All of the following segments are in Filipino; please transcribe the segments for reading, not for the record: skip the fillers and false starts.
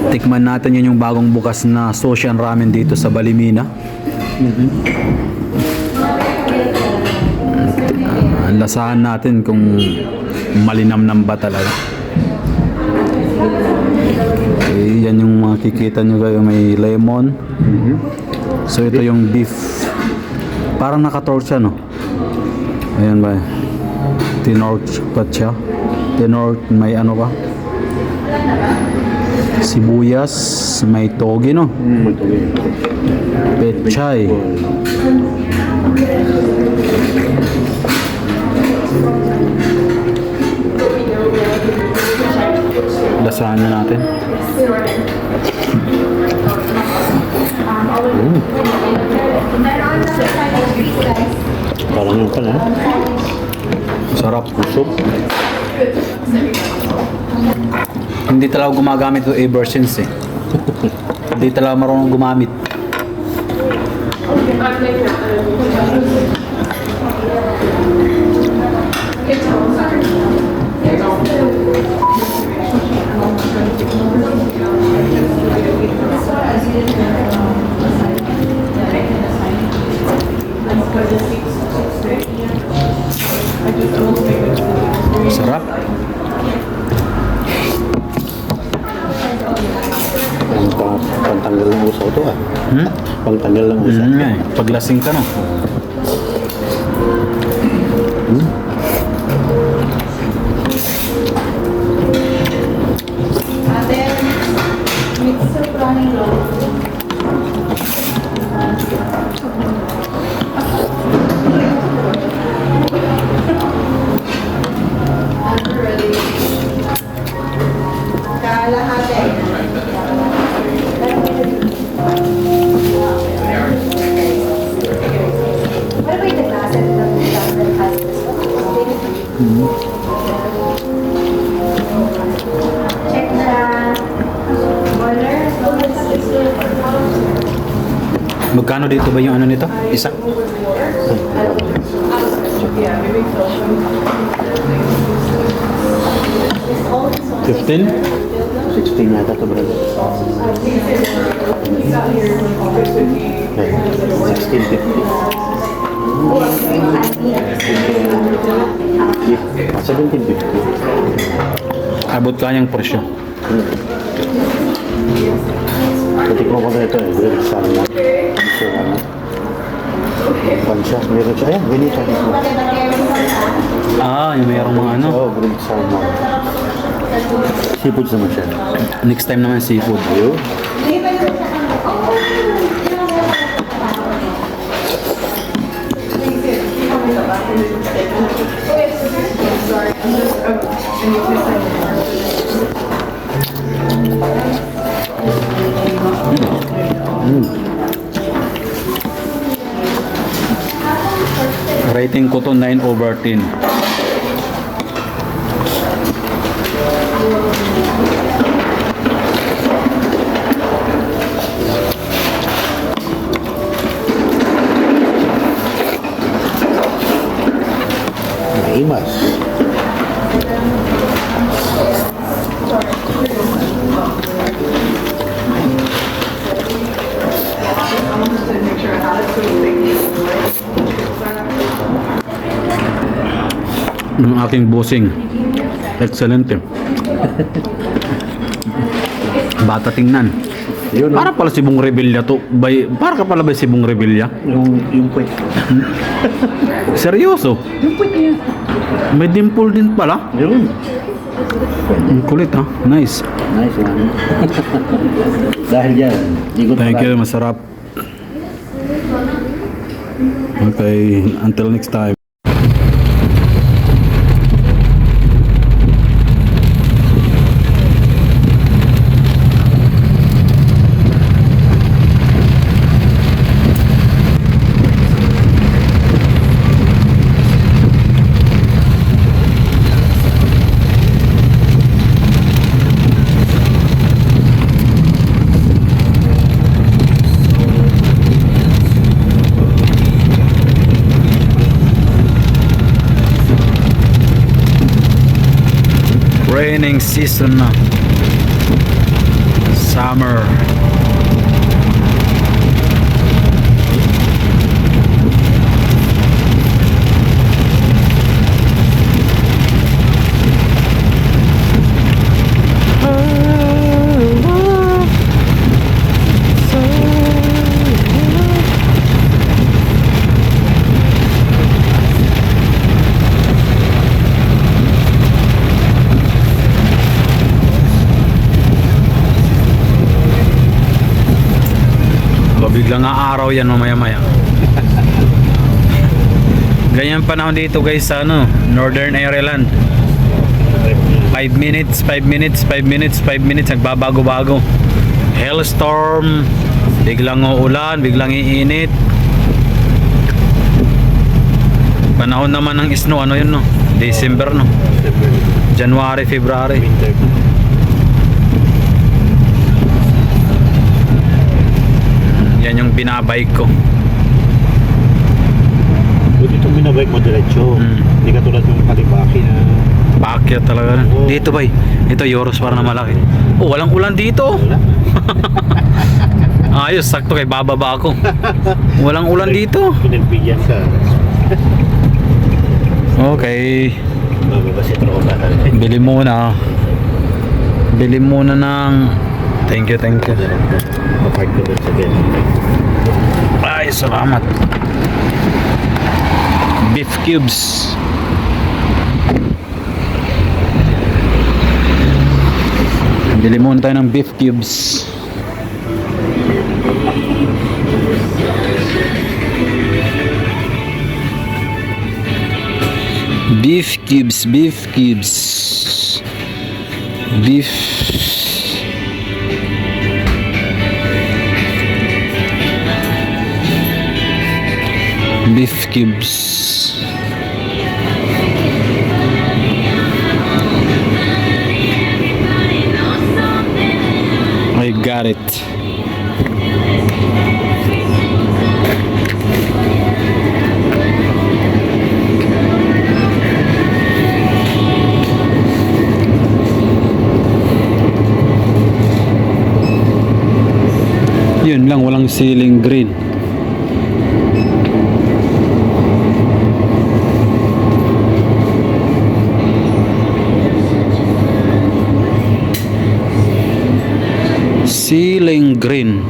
Tikman natin yun yung bagong bukas na Sosyan Ramen dito sa Balimina. Lasahan natin kung malinamnam ba talaga. Okay, yan yung makikita nyo kayo, may lemon. So ito yung beef. Parang naka-torch siya, no? Ayan ba? Tinorch pa siya. Tinorch, may ano ba? Sibuyas, may togi, no? Pechay. Lasahan na natin. Parang yung pala. Sarap. Busog. Hindi talaga gumagamit ito ever since eh. Hindi talaga marunong gumamit. Sarap. Pantanggal ng usaw to ah. Pantanggal ng usaw. Paglasing ka, no? Magkano dito ba yung ano nito? Isa? 15? 16 yata to brother. 1750. Abot kanyang presyo. Titikman ko na ito eh. Grilled salmon. So ano? Pansya. Meron siya. Ayan, ganito. Ah, yung mayroong mga ano. Oo, grilled salmon. Seafood naman siya. Next time naman seafood. Ayun. Rating ko to 9/10. Imas. Ng aking bossing. Excellent eh. Bata tingnan. Yun, Para pala si Bong Revilla to. Para ka pala ba si Bong Revilla? yung puwet. Seryoso? Yung puwet niya. May dimple din pala. Yun. Ang kulit ha. Nice. Nice one. Dahil yan. Thank you. Masarap. Okay. Until next time. Raining season na. Summer. Biglang araw yan mamaya-maya. Ganyan panahon dito guys sa Northern Ireland. 5 minutes, 5 minutes, 5 minutes, 5 minutes, nagbabago-bago. Hailstorm, biglang uulan, biglang iinit. Panahon naman ng snow, yun December January, February. Yan yung binabike ko. Buti itong binabike mo diretso. Hindi ka tulad ng kalibaki na Paakyat talaga. Dito ba ito Euros para na malaki. Oh, walang ulan dito. wala. Ayos, sakto kay bababa ako. Walang ulan dito. Pinagbigyan ka. Okay. Mababa si tropa na. Bili muna. Bili muna ng thank you. Mapark ko doon sa bed. Ay, salamat. Beef cubes. Bili muna tayo ng beef cubes. Beef cubes, beef cubes. Beef. Beef cubes. I got it. Yun lang, walang ceiling green. Ceiling green.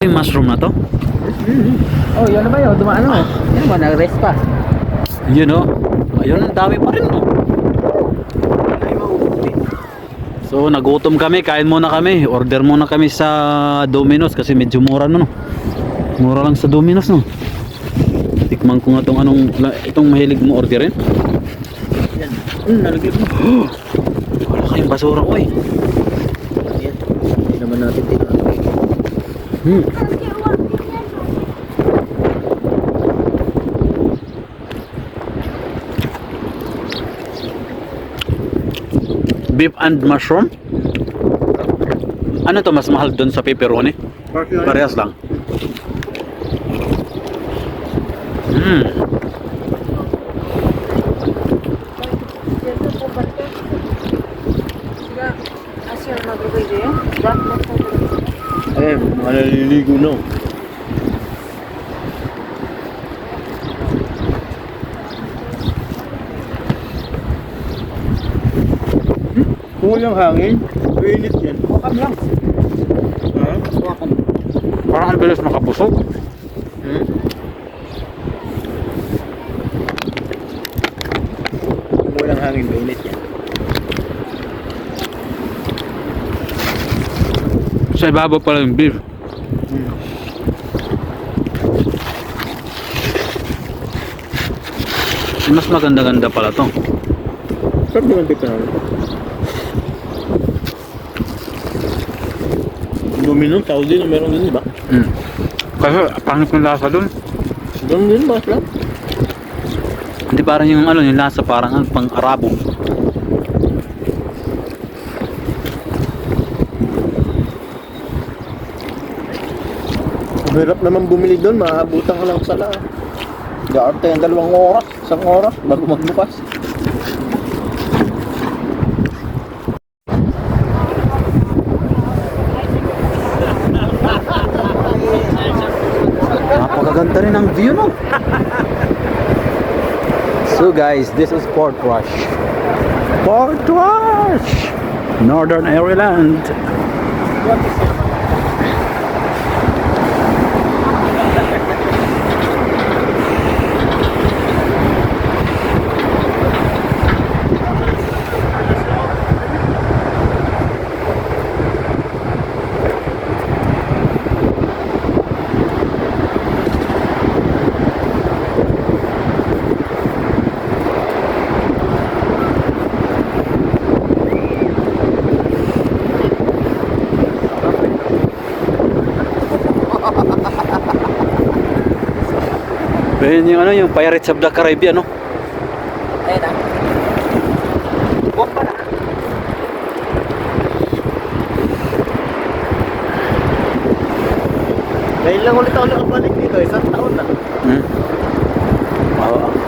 Yung mushroom na to? Oh, yun na ba yun? Dumaan Yan ba, nag-rest pa. Yun ayun, ang dami pa rin So nagutom kami, kain muna kami. Order muna kami sa Domino's kasi medyo mura Mura lang sa Domino's Tikman ko nga itong mahilig mo orderin. Yan. Nalagay mo. Wala kayong basura ko Yan. Hindi naman natin tinatay. Beef and mushroom. Ano to mas mahal doon sa pepperoni? Parehas lang. Maliligo no. Kung walang hangin, mainit yan. Wakam lang. Ha? Wakam. Parang ang bilis makabusog. Kung walang hangin, mainit yan. Sa ibabaw pala yung beef. Mas maganda-ganda pala to. Sarap naman dito naman. Domino, Saudi na meron din, di ba? Kasi pangit yung lasa dun. Ganun din ba, Slam? Hindi parang yung ano, yung lasa parang pang Arabo. Hirap naman bumili doon, maabutan ka lang sa lang. Gaan tayo 2 oras, 1 oras bago magbukas. Napakaganda rin ang view, no? So guys, this is Port Rush. Port Rush! Northern Ireland. Ayun yung ano, yung Pirates of the Caribbean, no? Ayun na. Buwak pa na. Ngayon lang ulit ako nakabalik dito, 1 taon na. Hmm.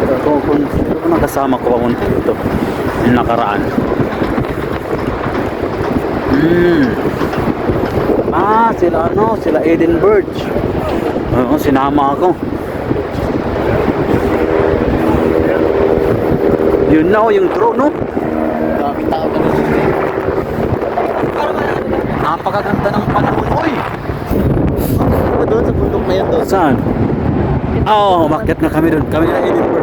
Pero kung nakasama ko pamunta dito, yung nakaraan. Sila ano, sila Edinburgh. Oo, sinama ako. Yun na, yung drone, no? Daming tao na dito. Napakaganda ng panahon, oy! Doon sa bundok na yan doon. Saan? Oo, umakyat na kami doon. Kami na Edinburgh.